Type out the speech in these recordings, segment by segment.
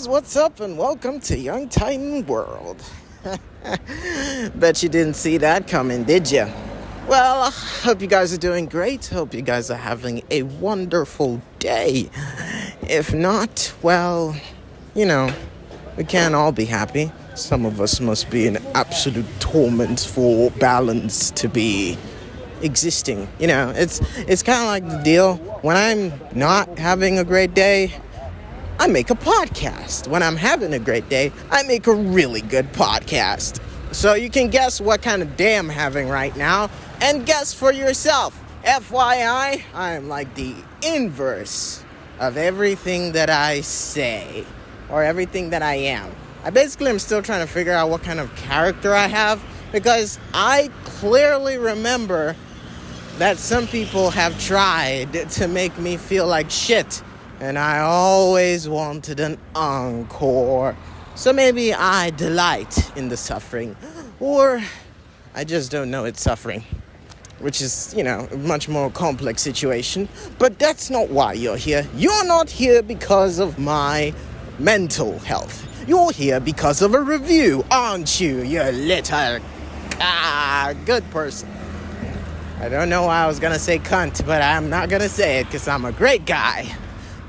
guys, what's up and welcome to Young Titan World. Bet you didn't see that coming, did you? Well, hope you guys are doing great. Hope you guys are having a wonderful day. If not, well, we can't all be happy. Some of us must be in absolute torment for balance to be existing. It's kind of like the deal. When I'm not having a great day, I make a podcast. When I'm having a great day, I make a really good podcast. So you can guess what kind of day I'm having right now, and guess for yourself. FYI, I'm like the inverse of everything that I say, or everything that I am. I basically am still trying to figure out what kind of character I have, because I clearly remember that some people have tried to make me feel like shit. And I always wanted an encore. So maybe I delight in the suffering. Or I just don't know it's suffering. Which is, a much more complex situation. But that's not why you're here. You're not here because of my mental health. You're here because of a review, aren't you, you little good person. I don't know why I was going to say cunt, but I'm not going to say it because I'm a great guy.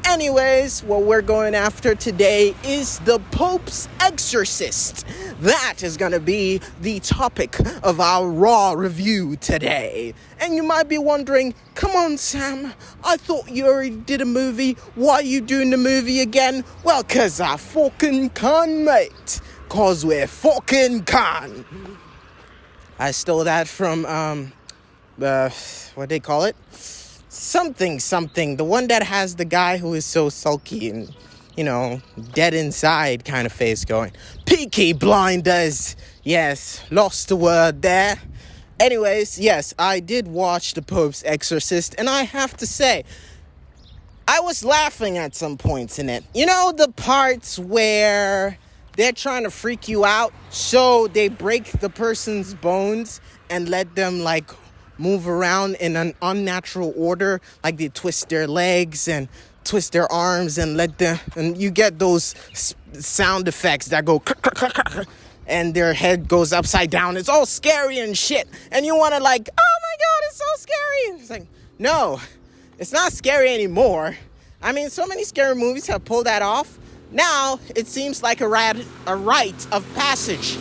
Anyways, what we're going after today is the Pope's Exorcist. That is going to be the topic of our Raw review today. And you might be wondering, come on, Sam, I thought you already did a movie. Why are you doing the movie again? Well, because I fucking can, mate. Because we're fucking can. I stole that from, what they call it? Something, the one that has the guy who is so sulky and, dead inside kind of face going. Peaky Blinders. Yes, lost the word there. Anyways, yes, I did watch the Pope's Exorcist, and I have to say, I was laughing at some points in it. The parts where they're trying to freak you out, so they break the person's bones and let them, move around in an unnatural order, like they twist their legs and twist their arms and and you get those sound effects that go and their head goes upside down. It's all scary and shit, and you want to oh my god, it's so scary. And it's like, no, it's not scary anymore. I mean, so many scary movies have pulled that off. Now it seems like a rite of passage.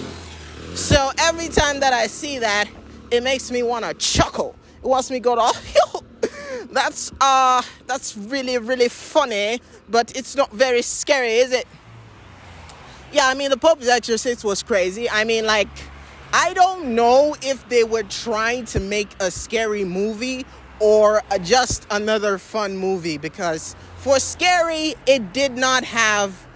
So every time that I see that, it makes me want to chuckle. It wants me to go that's really, really funny, but it's not very scary, is it? Yeah, I mean, the Pope's Exorcist was crazy. I mean, I don't know if they were trying to make a scary movie or just another fun movie, because for scary, it did not have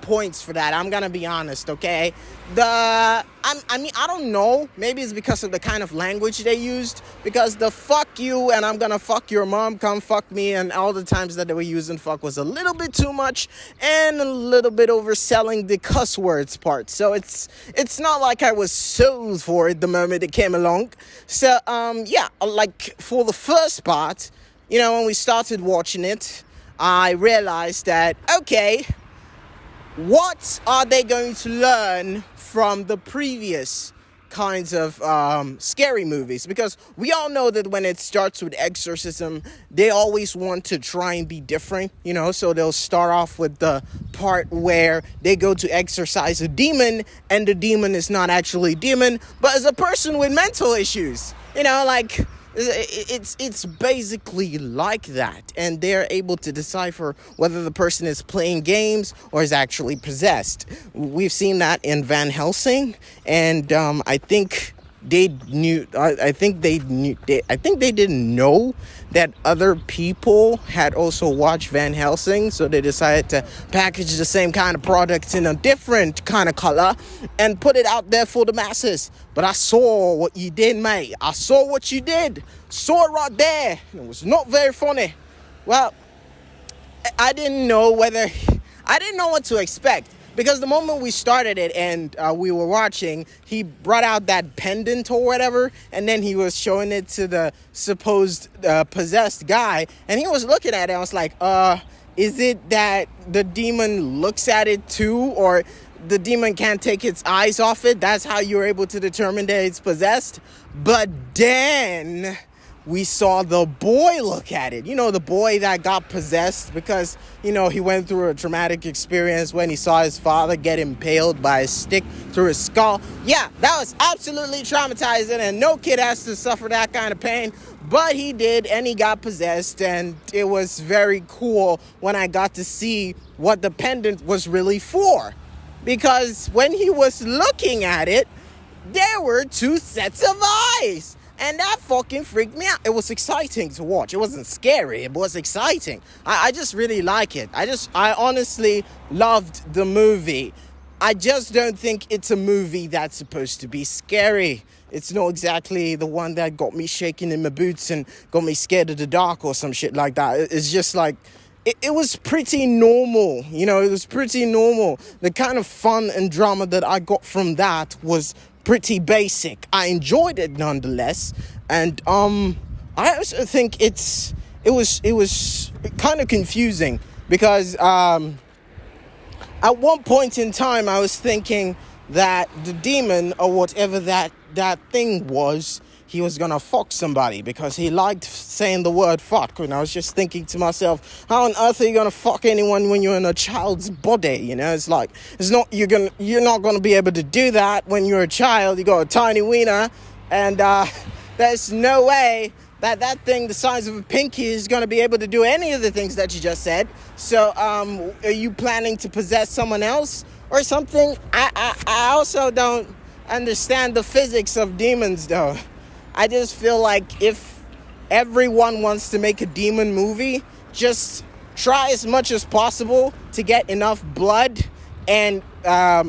points for that. I'm gonna be honest, okay? I don't know. Maybe it's because of the kind of language they used. Because the fuck you and I'm gonna fuck your mom, come fuck me, and all the times that they were using fuck was a little bit too much and a little bit overselling the cuss words part. So it's not like I was sold for it the moment it came along. So for the first part, when we started watching it, I realized that, okay, what are they going to learn from the previous kinds of scary movies? Because we all know that when it starts with exorcism, they always want to try and be different, so they'll start off with the part where they go to exorcise a demon, and the demon is not actually a demon, but is a person with mental issues, It's basically like that, and they're able to decipher whether the person is playing games or is actually possessed. We've seen that in Van Helsing, and I think they didn't know that other people had also watched Van Helsing, so they decided to package the same kind of products in a different kind of color and put it out there for the masses. But I saw what you did, mate. I saw what you did. Saw it right there. It was not very funny. Well, I didn't know what to expect. Because the moment we started it and we were watching, he brought out that pendant or whatever, and then he was showing it to the supposed possessed guy, and he was looking at it. I was like, Is it that the demon looks at it too, or the demon can't take its eyes off it? That's how you're able to determine that it's possessed. But then we saw the boy look at it. You know, the boy that got possessed because, you know, he went through a traumatic experience when he saw his father get impaled by a stick through his skull. Yeah, that was absolutely traumatizing, and no kid has to suffer that kind of pain. But he did, and he got possessed, and it was very cool when I got to see what the pendant was really for. Because when he was looking at it, there were two sets of eyes. And that fucking freaked me out. It was exciting to watch. It wasn't scary. It was exciting. I just really like it. I honestly loved the movie. I just don't think it's a movie that's supposed to be scary. It's not exactly the one that got me shaking in my boots and got me scared of the dark or some shit like that. It's just like, it was pretty normal. You know, it was pretty normal. The kind of fun and drama that I got from that was pretty basic. I enjoyed it nonetheless. And I also think it was kind of confusing because at one point in time, I was thinking that the demon or whatever that thing was, he was gonna fuck somebody because he liked saying the word fuck. And I was just thinking to myself, how on earth are you gonna fuck anyone when you're in a child's body? You know, it's like, you're not gonna be able to do that when you're a child. You got a tiny wiener, and there's no way that thing the size of a pinky is going to be able to do any of the things that you just said. So, are you planning to possess someone else or something? I also don't understand the physics of demons, though. I just feel like if everyone wants to make a demon movie, just try as much as possible to get enough blood, and a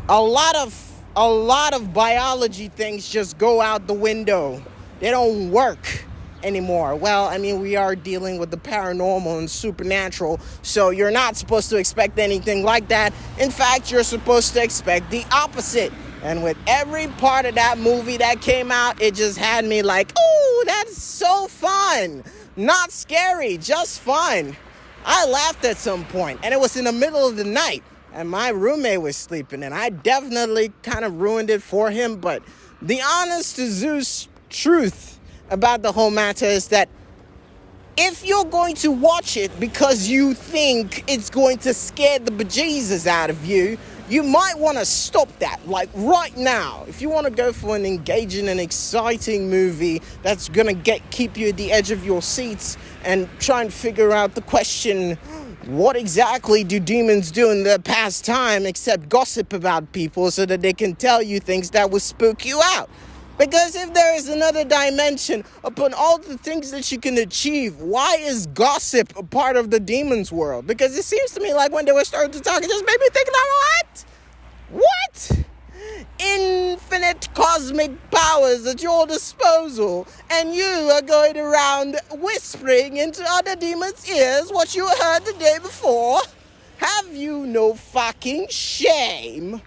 lot of biology things just go out the window. They don't work anymore. Well, I mean, we are dealing with the paranormal and supernatural, so you're not supposed to expect anything like that. In fact, you're supposed to expect the opposite. And with every part of that movie that came out, it just had me like, oh, that's so fun. Not scary, just fun. I laughed at some point, and it was in the middle of the night, and my roommate was sleeping, and I definitely kind of ruined it for him. But the honest to Zeus truth about the whole matter is that if you're going to watch it because you think it's going to scare the bejesus out of you, you might want to stop that, like right now. If you want to go for an engaging and exciting movie that's going to keep you at the edge of your seats and try and figure out the question, what exactly do demons do in their past time except gossip about people so that they can tell you things that will spook you out? Because if there is another dimension upon all the things that you can achieve, why is gossip a part of the demon's world? Because it seems to me like when they were starting to talk, it just made me think about what? Infinite cosmic powers at your disposal, and you are going around whispering into other demons' ears what you heard the day before? Have you no fucking shame?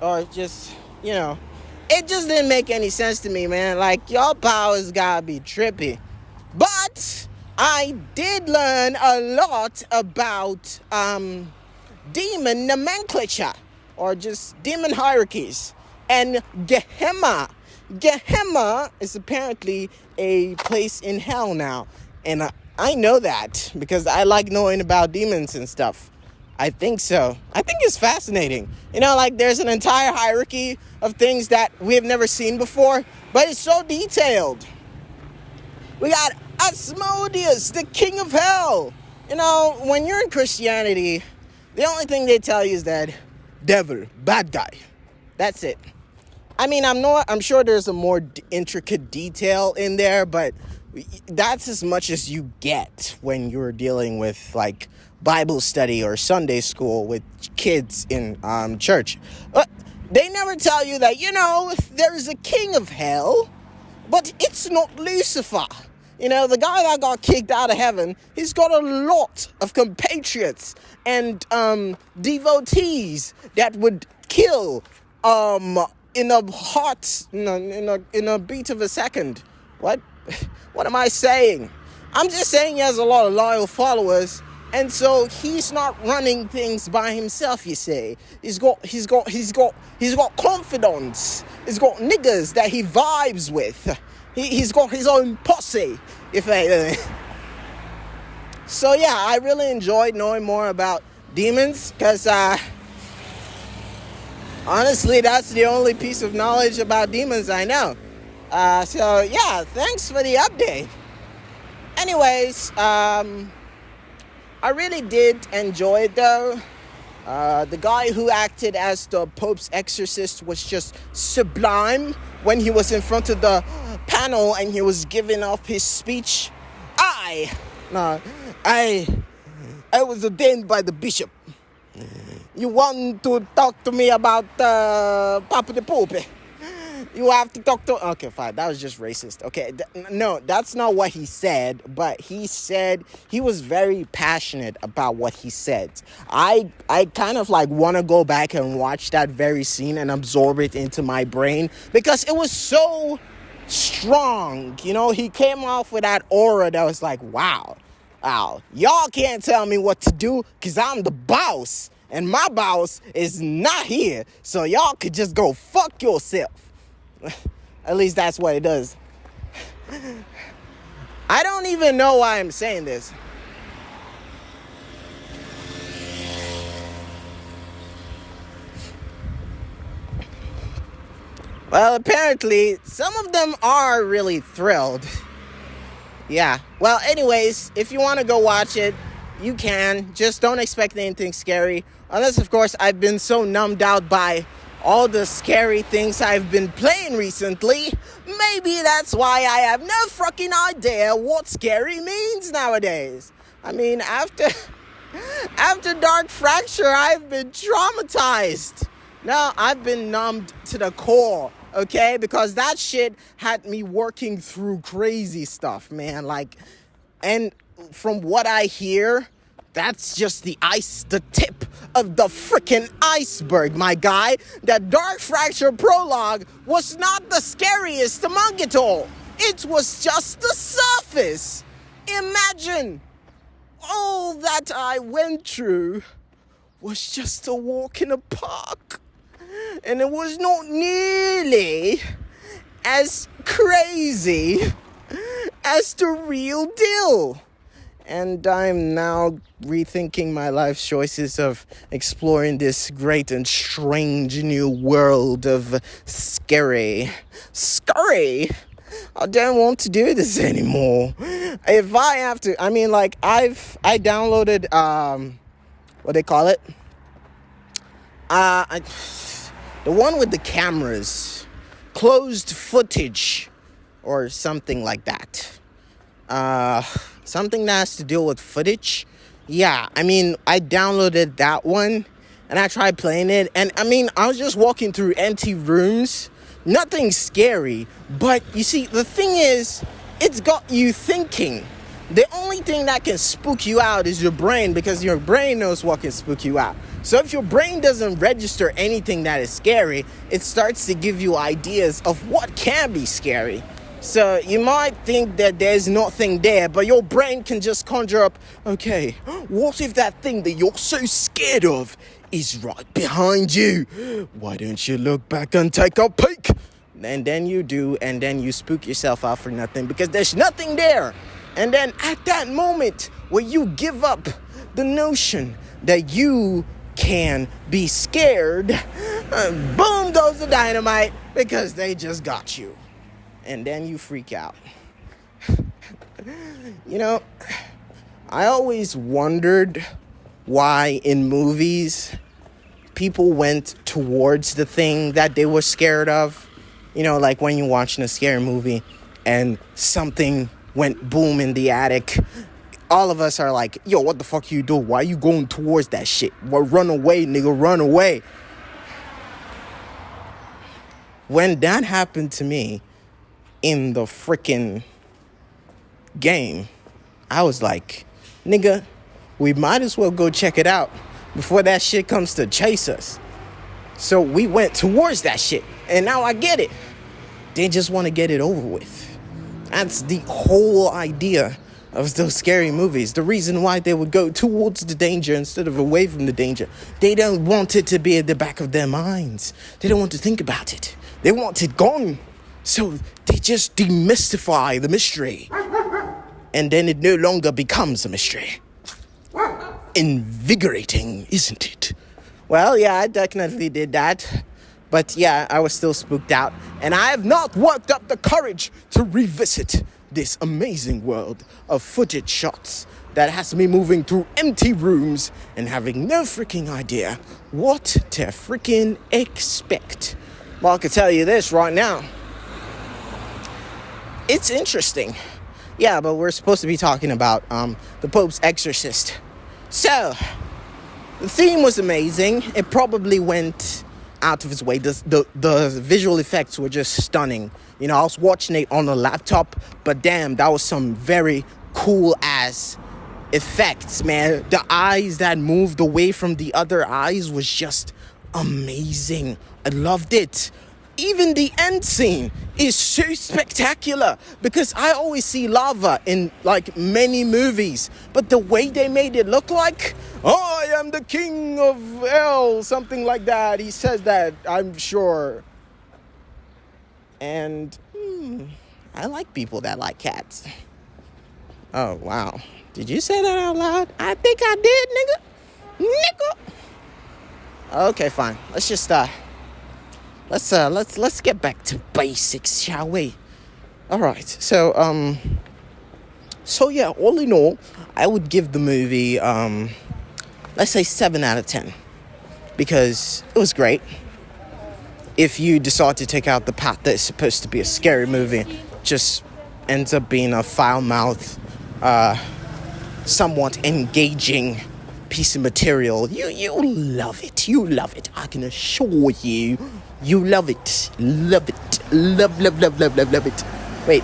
Or just... you know, it just didn't make any sense to me, man. Like, your powers gotta be trippy. But I did learn a lot about demon nomenclature, or just demon hierarchies. And Gehenna. Gehenna is apparently a place in hell now. And I know that because I like knowing about demons and stuff. I think so. I think it's fascinating. You know, like there's an entire hierarchy of things that we have never seen before, but it's so detailed. We got Asmodeus, the king of hell. You know, when you're in Christianity, the only thing they tell you is that devil, bad guy. That's it. I mean, I'm sure there's a more intricate detail in there, but that's as much as you get when you're dealing with like Bible study or Sunday school with kids in church. They never tell you that, you know, there's a king of hell, but it's not Lucifer. You know, the guy that got kicked out of heaven, he's got a lot of compatriots and devotees that would kill in a beat of a second. What am I saying? I'm just saying he has a lot of loyal followers, and so he's not running things by himself. You say he's got confidants. He's got niggas that he vibes with. He's got his own posse. So yeah, I really enjoyed knowing more about demons because honestly, that's the only piece of knowledge about demons I know. So yeah, thanks for the update. Anyways, I really did enjoy it though. The guy who acted as the Pope's exorcist was just sublime when he was in front of the panel and he was giving off his speech. I was ordained by the bishop. You want to talk to me about Papa the Pope? You have to talk to... Okay, fine. That was just racist. Okay, no, that's not what he said. But he said he was very passionate about what he said. I kind of like want to go back and watch that very scene and absorb it into my brain because it was so strong. You know, he came off with that aura that was like, wow, y'all can't tell me what to do because I'm the boss. And my boss is not here. So y'all could just go fuck yourself. At least that's what it does. I don't even know why I'm saying this. Well, apparently, some of them are really thrilled. Yeah. Well, anyways, if you want to go watch it, you can. Just don't expect anything scary. Unless, of course, I've been so numbed out by all the scary things I've been playing recently. Maybe that's why I have no fucking idea what scary means nowadays. I mean, after Dark Fracture, I've been traumatized. No, I've been numbed to the core, okay? Because that shit had me working through crazy stuff, man. Like, and from what I hear, that's just the tip of the freaking iceberg, my guy. That Dark Fracture prologue was not the scariest among it all. It was just the surface. Imagine all that I went through was just a walk in a park. And it was not nearly as crazy as the real deal. And I'm now rethinking my life's choices of exploring this great and strange new world of scary. Scary? I don't want to do this anymore. If I have to, I mean, like, I downloaded, what they call it? The one with the cameras. Closed footage. Or something like that. Something that has to deal with footage. Yeah, I mean, I downloaded that one and I tried playing it. And I mean, I was just walking through empty rooms. Nothing scary. But you see, the thing is, it's got you thinking. The only thing that can spook you out is your brain, because your brain knows what can spook you out. So if your brain doesn't register anything that is scary, it starts to give you ideas of what can be scary. So you might think that there's nothing there, but your brain can just conjure up, okay, what if that thing that you're so scared of is right behind you? Why don't you look back and take a peek? And then you do, and then you spook yourself out for nothing because there's nothing there. And then at that moment where you give up the notion that you can be scared, boom goes the dynamite because they just got you. And then you freak out. You know, I always wondered why in movies people went towards the thing that they were scared of. You know, like when you're watching a scary movie and something went boom in the attic. All of us are like, yo, what the fuck you do? Why you going towards that shit? Well, run away, nigga, run away. When that happened to me in the freaking game, I was like, nigga, we might as well go check it out before that shit comes to chase us. So we went towards that shit, and now I get it. They just want to get it over with. That's the whole idea of those scary movies. The reason why they would go towards the danger instead of away from the danger. They don't want it to be at the back of their minds. They don't want to think about it. They want it gone. So they just demystify the mystery. And then it no longer becomes a mystery. Invigorating, isn't it? Well, yeah, I definitely did that. But yeah, I was still spooked out. And I have not worked up the courage to revisit this amazing world of footage shots that has me moving through empty rooms and having no freaking idea what to freaking expect. Well, I can tell you this right now. It's interesting. Yeah, but we're supposed to be talking about the Pope's Exorcist. So, the theme was amazing. It probably went out of its way. The visual effects were just stunning. You know, I was watching it on a laptop, but damn, that was some very cool ass effects, man. The eyes that moved away from the other eyes was just amazing. I loved it. Even the end scene is so spectacular because I always see lava in like many movies, but the way they made it look like, oh, I am the king of hell, something like that. He says that, I'm sure. And I like people that like cats. Oh, wow. Did you say that out loud? I think I did, nigga. Okay, fine. Let's just Let's get back to basics, shall we? All right. So yeah, all in all, I would give the movie let's say 7 out of 10 because it was great. If you decide to take out the part that is supposed to be a scary movie, just ends up being a foul-mouthed, somewhat engaging piece of material. You love it. You love it. I can assure you. You love it. Love it. Love it. Wait,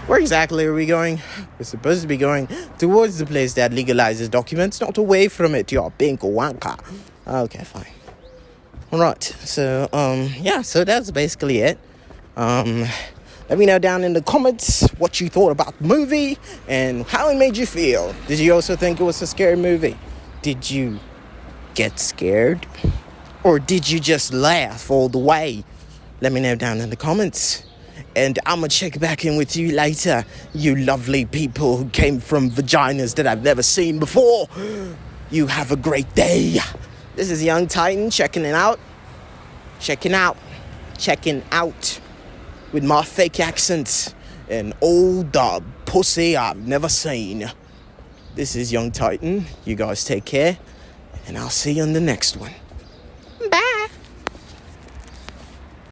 where exactly are we going? We're supposed to be going towards the place that legalizes documents, not away from it, you pink wanker. Okay, fine. Alright, so, yeah, so that's basically it. Let me know down in the comments what you thought about the movie and how it made you feel. Did you also think it was a scary movie? Did you get scared? Or did you just laugh all the way? Let me know down in the comments. And I'm going to check back in with you later, you lovely people who came from vaginas that I've never seen before. You have a great day. This is Young Titan checking out with my fake accents and old pussy I've never seen. This is Young Titan. You guys take care, and I'll see you in the next one.